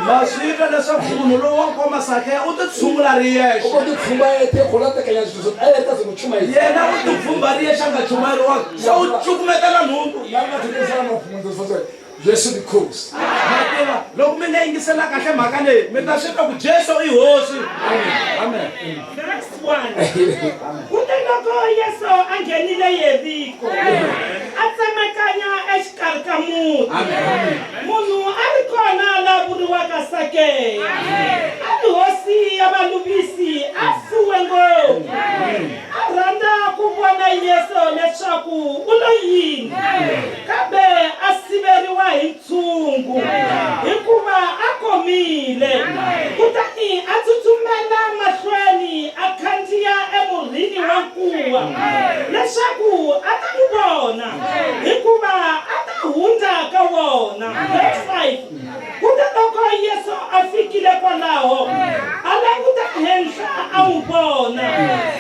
Masika leswaku munhu loyi wa nkoma sakhe u ti tshungula ri yexe. U ti pfumba tekanya swilo ta zi muchuma yena u ti pfumba ri yexe a nga chumeriwa se u cukumetela nhundzu. Jesu the coast. Loko mi nga yingisela kahle mhaka leyi mi ta swi twa ku Jesu i hosi. Amen. Next one. Kute loko Yesu a nghenile Yeriko a tsemakanya exikarhi ka muti. Munhu a ri kona la vuriwaka Sakeya. A ri hosi ya valuvisi a fuwe ngopfu. A rhandza ku vona Yesu leswaku u lo yini kambe a siveriwa hi ntshungu hikuva a komile. Kutani a tsutsumela mahlweni a khandziya emurhini wa nkuwa leswaku a ta n'wi vona hikuva a ta hundza ka wona. Verse 5. Kuta loko Yesu a fikile kwalaho a languta henhla a n'wi vona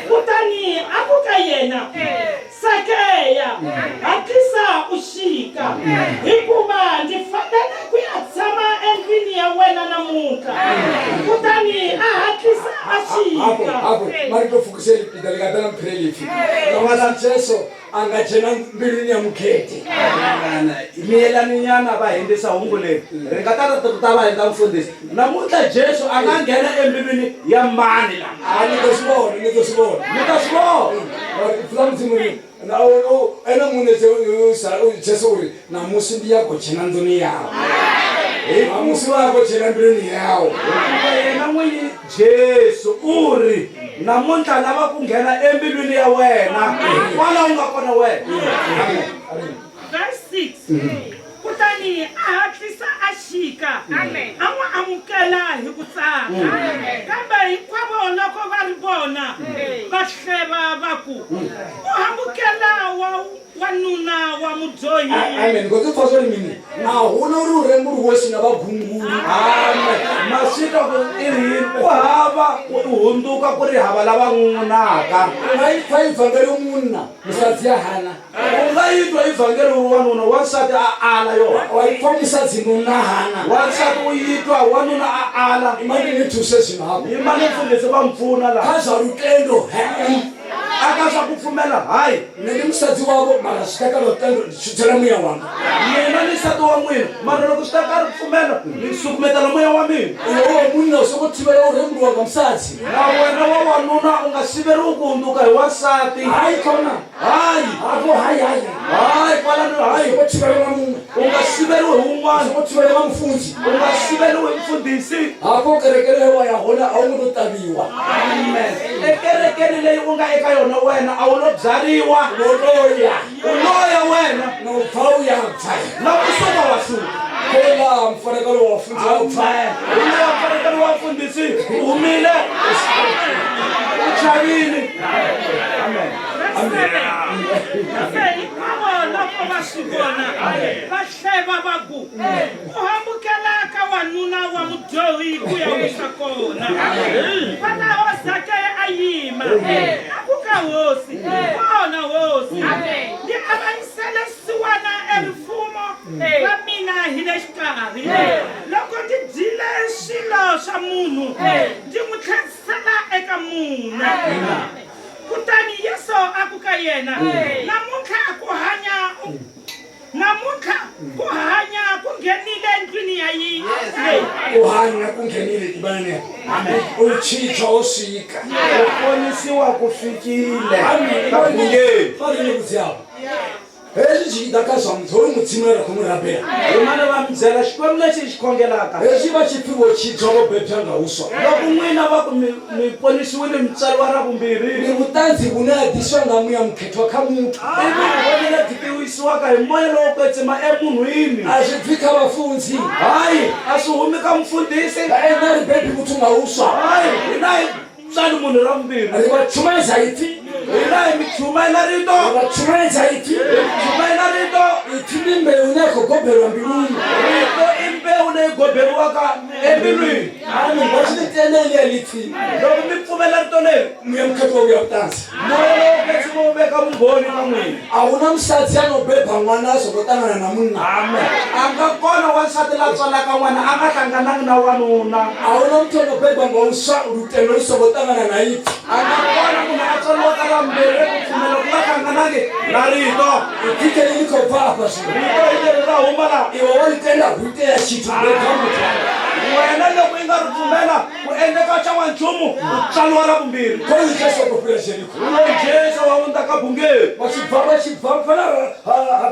kutani a ku ka yena, Sakeya hatlisa u xika hikuva ndzi fanele ku ya tshama endlwini ya wena namuntlha. Kutani a hatlisa a xika. Marito fukiseli pita likatana mprelifi. Ngwana Jesu anga chena mbilwini ya mukheti. Miyelani nyana va hindzisa hungu leri ri nga ta va endla mfundhisi. Namuntlha Jesu a nga nghena embilwini ya mani la. Ni to swivona. Mi ta swi vona. Flamzimuri na ena munhu Jesu uri namusi ndiya go chena ndzoni yawo. Namusi wa go chena mbilwini yawo. Yena n'winyi Jesu u ri namuntlha lava ku nghena embilwini ya wena kwala u nga kona wena. Verse 6. Kutani a hatlisa a xika a n'wi amukela hi ku tsaka kambe hinkwavo loko va ri vona va hleva va ku u hambukela wanuna wa mudyohi. Amen. Ngozi fasoni mini na huna uri remuri hosi na vagungulu. Amen. Masika ku iri ku hava ku hunduka ku ri hava lava n'unaka. Ngai fai vangeli munna musadzi ya hana. U nga yitwa ivhangeli wanuna wansati a ala yona. Waifambisa dzinuna hana. Wansati u yitwa wanuna a ala. Imani ni thuse zvinhapo. Imani mfundhisi va mpfuna la. Kaza lutendo. Akasha ku pfumela hayi. Nini musadzi wavo mara switeka lutendo chitela muya wanga. Mina ni nsati wa n'wina mara loko swi ta ka ripfumelo ni sukumetela moya wa mina. Uwo munna usoko thivela urembu wanga musadzi. Na wena wawanuna u nga siveriwi ku hunduka hi wansati. Hayi kona. Hayi. Hapo hayi. Hayi kwalani hayi. Usoko thivela munna. U nga siveriwi hi wun'wana. Usoko thivela mfundzi. U nga siveriwi hi mfundhisi. Hapo kerekere wa ya hona au ngo tabiwa. Amen. Ekerekeni leyi u nga eka yona wena a wu lo byariwa. Loya. Uloya wena. No pau ya pfai. Na kusuka wa suka. Kola mfanekelo wa mfundzi wa pfai. Ule mfanekelo wa mfundhisi u humile. U chavile. Amen. Loko va swi vona va hleva va ku u hambukela ka wanuna wa mudyohi ku ya wisa kona. Kwalaho Sakeya a yima a ku ka hosi kona hosi ndzi avanyisele siwana erifumo va mina hi le xikarhi. Loko ndzi dyile swilo swa munhu ndzi n'wi tlherisela eka munhu. Kutani Yesu a ku ka yena namuntlha ku hanya ku nghenile endlwini ya yena. Uhanya kunghenile dibane. Amen. Uchicha usika. Uponisiwa ku fikile. Amen. Kabuye. Fari kuziyapo. Hezi chidakazwa mdzori mutsimera kumurapera. Imana va mi byela xikwembu lexi xi khongelaka. Hezi va chipfiwo chitsongo bebanga uswa. Loko n'wina va ku mi ponisiwile mitswariwa ra vumbirhi. Ni vutanzi vune adiswa nga muya mukhetwa kha muthu. Ivi voni leti tiwisiwaka hi moya lowo kwetsima emunhwini. A swi bvi kha vafundzi. Hayi a swi humi ka mfundhisi. Ena ri bebi muthu nga uswa. Hayi hina hi tswali munhu ra vumbirhi. Ri va chumayisa hiti. Hina hi mi chumayela rito. Va chumayisa hiti. Chumayela rito. Ithini mbewu nako gobelwa mbilwini. Rito i mbewu leyi goberiwaka embilwini. Amen. mitenele yalithi loko mi pfumela rito leri muyamkhetwa kuyakutanza moya lowu khetsi vo veka vumbhoni ka n'wina a wu na musadzi a no bebha n'wana a sokotangana na munna amen a nga kona wansati la tswalaka n'wana a nga hlanganangi na wanuna a wu na muthu a no bebha ngonswa lutendo lu sokotangana na yipfi a nga kona munhu a tswaliwa ka vambirhi ku pfumela ku nga hlanganangi na rito itikeli liko papa swilo rito hi leri ra huma laha iwe wa litenda hwite ya xithu bebha muthu wena loko i nga ri pfumela ku endleka xa n'wanchumu u tswaliwa ra vumbirhi koyi jesu populationiko ulo jesu wa vundza ka bungeri va fana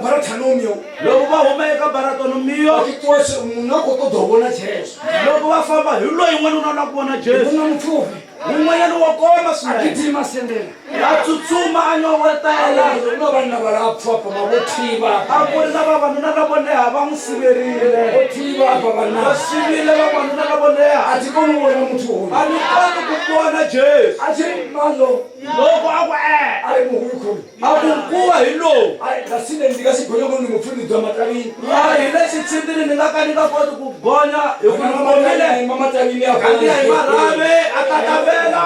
barathanomiyo loko va huma eka baratonomiyo akitiwa munako to dovona jesu loko va famba hi loyi n'wanuna na ku vona jesu una mupfuvi un'wanyana wa koma swinene akitima sendela a tsutsuma a nyowetela una vanhu lava la pfapa mavotiva a ku ri na vavanuna lavo leha va n'wi siverile votiva apa va vanhu sivile vavanuna lavo leha a ti koni vona muthu hoyi a ni koti ku vona jesu a ti malo loko a ku a ri muhuyikhoyi a ku nkuwa hi lowu lasile ndzi nga si gonya ku ni mupfuni bya matalini a hi le xitshindini ni nga ka ni nga koti ku gonya hi ku ni ngomile mamatalini kandiya hi marhavi a tatavela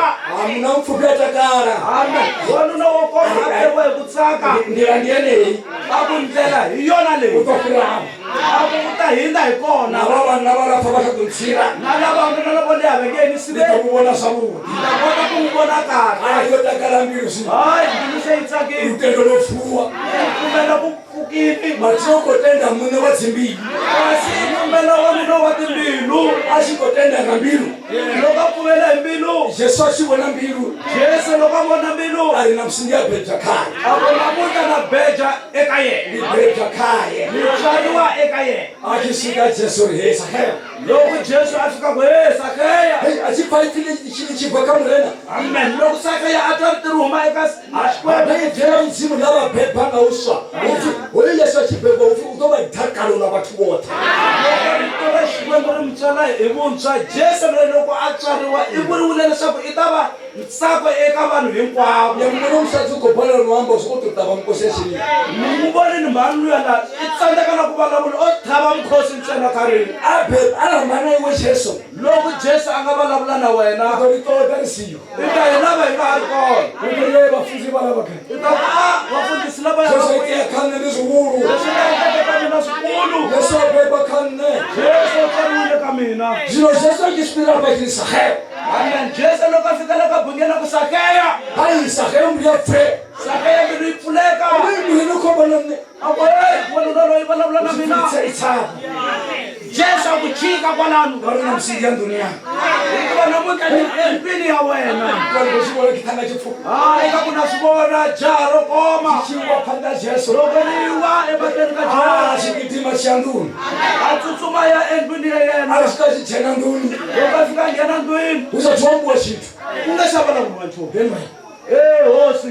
muna mpfupi a takara amen wanuna wo koma a teriwa hi ku tsaka ndlela ndiyeneyi a ku ndlela hi yona leyi u ta kurava a ku ta hindza hi kona na vavanhu lava lapfa va ka kuntsira na lavanuna lavo leha va nge ni yenisile ta ku vona swa vona ta kota ku n'wi vona kahle a yo takala mbilu swi hayi mbilu se yi tsakile lutendo lo pfuwa pfumela ku pfukini matoko tenda mune wa dzimbili kasi pfumela wanuna wa timbilu a xi ko tenda nga mbilu loko a pfumela hi mbilu jesu a xi vona mbilu jesu loko a vona mbilu a ri na msindi ya bebya khale a vona muta na beja eka yena ni bebya khale ni tswariwa eka yena a xi xika jesu ri hesa khela loko jesu a fika ku he sakeya a xi fayitile xi chibva ka murena amen loko sakeya a twa riti ri huma eka xikwembu a byela ndzimu lava bebha nga uswa hoyi yesu a xi bebha u to va dakalola vathu vothe loko rito ra xikwembu ri mutswala hi vuntshwa jesu loyi loko a tswariwa i vuriwile leswaku i ta va ntsako eka vanhu hinkwavo yamune musadzi ugobola niwamba swi ku tava mkosi ya xinini mi n'wi vonini mhani luya la i tsandzeka na ku vulavula o thava mkhosi ntsena karini a rhambana iwe jesu loko jesu a nga vulavula na wena to ritota risiyo i ta hi lava hi nga ha ri kona utoye vafundzi va lava khale i ta ku a vafundhisi lava jesu itiya khanne ni swivulu leswi nga endleke ka mina swikulu yesu a beba khanne jesu u tsariwile ka mina zwilo jesu a xi spira vakirisaheo amen jesu loko a fikela ka bungela ku sakeya hayi saheo mbilu ya pfe sakeya mbilu yi pfuleka mbilu ni khobolone a ku he wanuna loyi vulavula na mina itsava jesu a ku chika kwalano va ri na msindi ya nduniya hikuva namuntlha ni empini ya wena loko xi vona khitanga xi pfuka hayi ka ku na swi vona jaha ro koma xi wa phanda jesu loko ni wa emahlweni ka jaha xi kitima xi ya nduni a tsutsuma ya endlwini ya yena a xi ka xi chena nduni loko a fika a nghena ndlwini u sa thombiwa xithu ku nga xavulavuriwa nchumu hemai hosi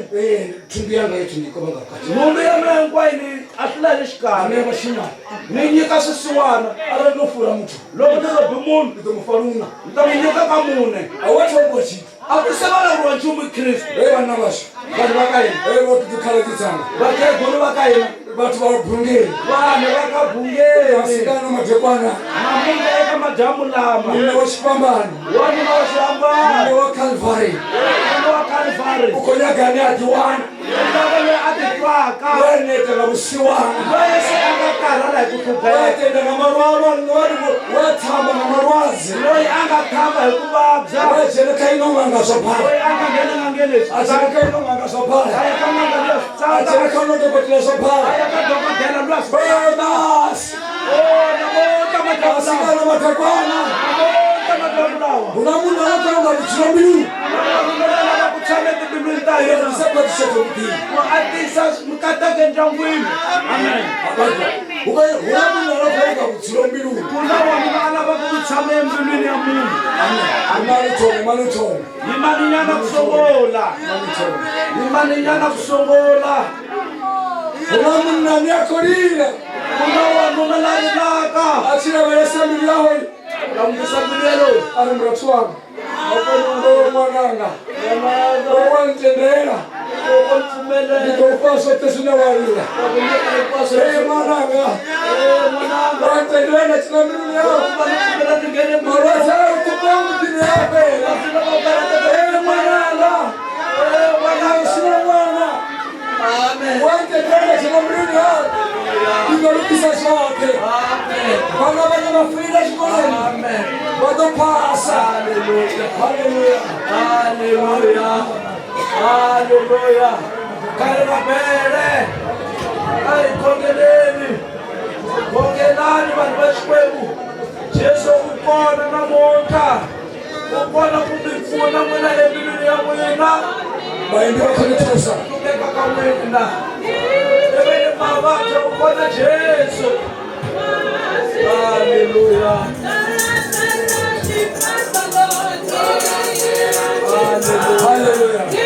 thumbi yanga yetu ni koma nga kathi munhu ya mina hinkwayo ni a swi lahi le xikarhi ane va xin'wana ni nyika swisiwana a ri no fula muthu loko ni robi munhu ni to mu faluna ni ta n'wi nyika ka mune a wa thombiwa xithu a ku se vulavuriwa nchumu hi kristu vana va xi vanhu va ka hina va tikhala titshanga vakhegulu va ka hina vathu va bungeli vanhu va ka bungeli vasikana madekwana namuntlha eka madyambu lama mune wa xipambano wanuna wa xiambalo mune wa calvary wanuna wa kalvari u khonyagani a tiwana lava loyi a ti twaka wa neta nga vusiwana loyi se a nga karhala hi ku wa hlupheka tenda nga marwala wa tshamba nga marwazi loyi a nga thamba hi ku vabya wa chena kha inonganga swa bhala loyi a nga ngenangangeni a chena kha inonganga swa bhala a ya ka n'anga luya a switsandza chena kha unodokotela swa a bhala ya ka dokodela luya Bas! namota madyambu lawa Vasikana madekwana namota madyambu lawa u na munhu a nga vutshila mbilu lava ku tshama etimbilwini ta hina yisa kwatisheto mbilu ku atisa mikateko endyangwini amen u na munhu a nga vutshila mbilu ku na wanuna a lavaka ku tshama embilwini ya munhu manuthongo yimaninyana ku songola yimaninyana ku songola u na munhu nani ya kolile ku na wanuna la rilaka a chilavela mbilu ya wena langutisa mbilu yaloyi a ri muratswanga akonulo n'wananga wa ntendela loko ni pfumelela ndikokwaswo teswina warila ku nyika hinkwaswo n'wananga n'wananga wa ntendela cina mbilu yawo va ni pfumela ni nghene marwaza a ri kupangu tini yawe chena mruni yao. Ikarudisha zote. Bwana bwana mafrida shikoleni. Wadopasa. Hallelujah. Hallelujah. Hallelujah. Kalema bere. Ai kongeleni. Kongelani vanhu vaxikwembu. Jesu ukona namuntlha. Ukona ku mi pfuna n'wina embilwini ya n'wina. Baende wakanitosa. Eka ka n'wina. Eveni mavabyi ukona Jesu. Hallelujah. Hallelujah.